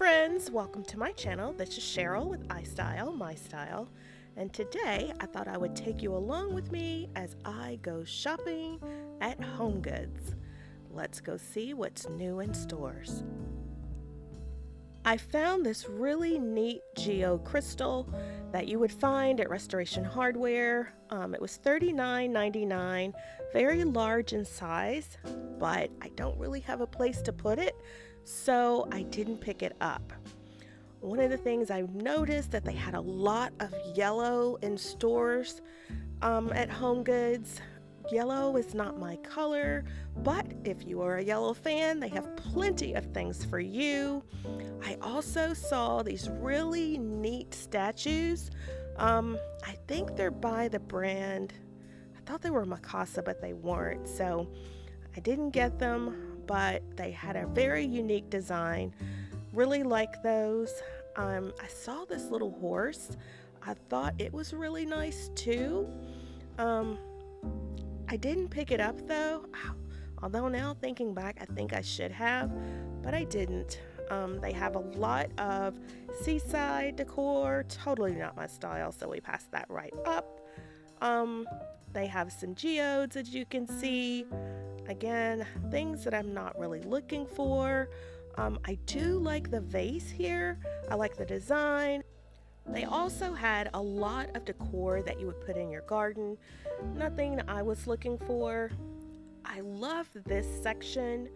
friends, welcome to my channel. This is Cheryl with iStylEMYSTYLE, and today I thought I would take you along with me as I go shopping at HomeGoods. Let's go see what's new in stores. I found this really neat geode crystal that you would find at Restoration Hardware. It was $39.99, very large in size, but I don't really have a place to put it, so I didn't pick it up. One of the things I've noticed that they had a lot of yellow in stores at HomeGoods. Yellow is not my color, but if you are a yellow fan, they have plenty of things for you. I also saw these really neat statues. I think they're by the brand, I thought they were Mikasa, but they weren't, so I didn't get them, but they had a very unique design. Really like those. I saw this little horse. I thought it was really nice too. I didn't pick it up though, although now thinking back I think I should have, but I didn't. They have a lot of seaside decor, totally not my style, so we passed that right up. They have some geodes, as you can see. Again, things that I'm not really looking for. I do like the vase here. I like the design. They also had a lot of decor that you would put in your garden. Nothing I was looking for. I love this section.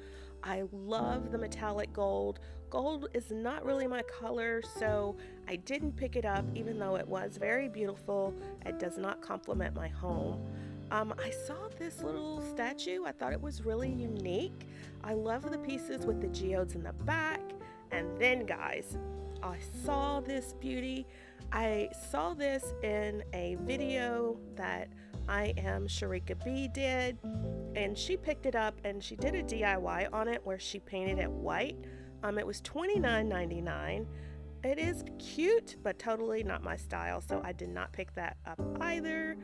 I love the metallic gold. Gold is not really my color, so I didn't pick it up, even though it was very beautiful. It does not complement my home. I saw this little statue. I thought it was really unique. I love the pieces with the geodes in the back. And then, guys, I saw this beauty. I saw this in a video that I Am Sharika B did, and she picked it up and she did a DIY on it where she painted it white. It was $29.99. It is cute, but totally not my style, so I did not pick that up either.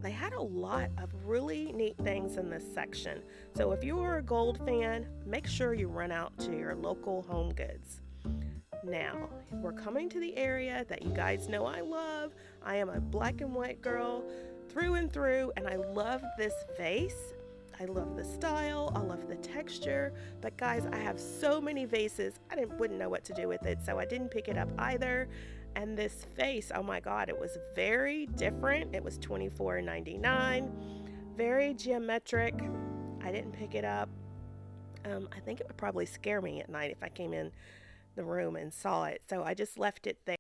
They had a lot of really neat things in this section, so if you are a gold fan, make sure you run out to your local HomeGoods. Now, we're coming to the area that you guys know I love. I am a black and white girl through and through, and I love this vase. I love the style, I love the texture, but guys, I have so many vases, I wouldn't know what to do with it, so I didn't pick it up either. And this vase, oh my god, it was very different. It was $24.99, very geometric. I didn't pick it up. I think it would probably scare me at night if I came in the room and saw it, so I just left it there.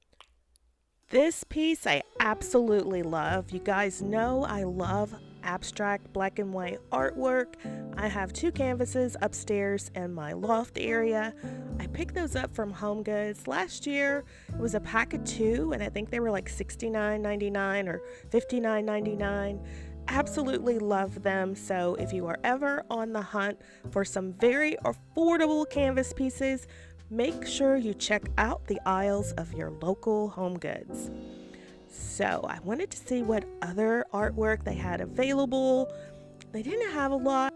This piece I absolutely love. You guys know I love abstract black and white artwork. I have two canvases upstairs in my loft area. I picked those up from HomeGoods last year. It was a pack of two, and I think they were like $69.99 or $59.99. Absolutely love them. So if you are ever on the hunt for some very affordable canvas pieces, make sure you check out the aisles of your local HomeGoods. So I wanted to see what other artwork they had available. They didn't have a lot.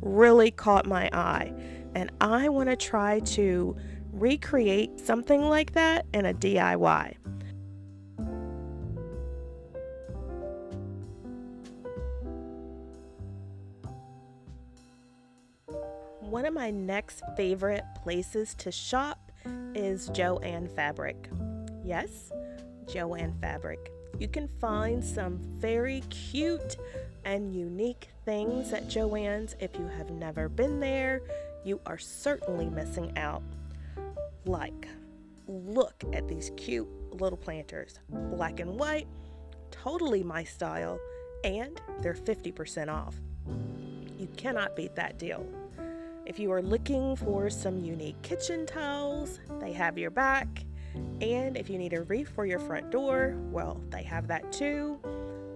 Really caught my eye, and I want to try to recreate something like that in a DIY. One of my next favorite places to shop is JoAnn Fabric. Yes, JoAnn Fabric. You can find some very cute and unique things at JoAnn's. If you have never been there, you are certainly missing out. Like, look at these cute little planters, black and white, totally my style, and they're 50% off. You cannot beat that deal. If you are looking for some unique kitchen towels, they have your back. And if you need a wreath for your front door, well, they have that too.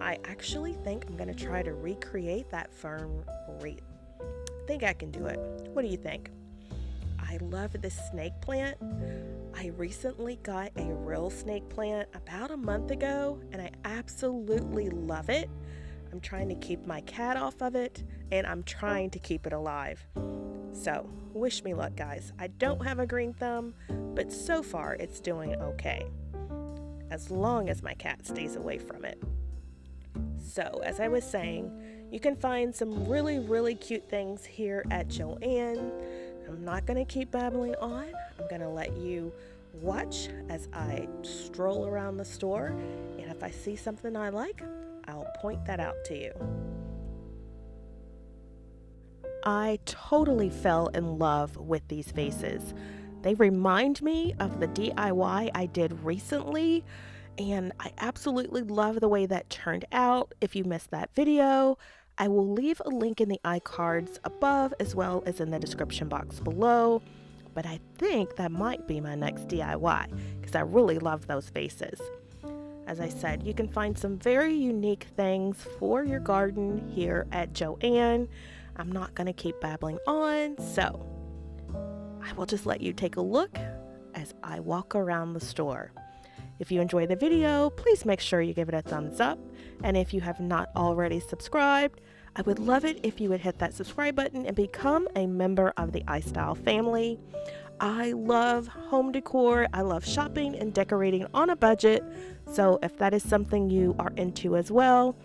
I actually think I'm going to try to recreate that fern wreath. I think I can do it. What do you think? I love this snake plant. I recently got a real snake plant about a month ago, and I absolutely love it. I'm trying to keep my cat off of it, and I'm trying to keep it alive. So, wish me luck, guys. I don't have a green thumb, but so far it's doing okay, as long as my cat stays away from it. So, as I was saying, you can find some really, really cute things here at JoAnn. I'm not going to keep babbling on. I'm going to let you watch as I stroll around the store, and if I see something I like, I'll point that out to you. I totally fell in love with these vases. They remind me of the DIY I did recently, and I absolutely love the way that turned out. If you missed that video, I will leave a link in the iCards above as well as in the description box below. But I think that might be my next DIY because I really love those vases. As I said, you can find some very unique things for your garden here at JoAnn. I'm not going to keep babbling on, so I will just let you take a look as I walk around the store. If you enjoy the video, please make sure you give it a thumbs up. And if you have not already subscribed, I would love it if you would hit that subscribe button and become a member of the iStyle family. I love home decor. I love shopping and decorating on a budget. So if that is something you are into as well,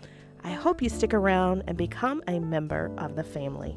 I hope you stick around and become a member of the family.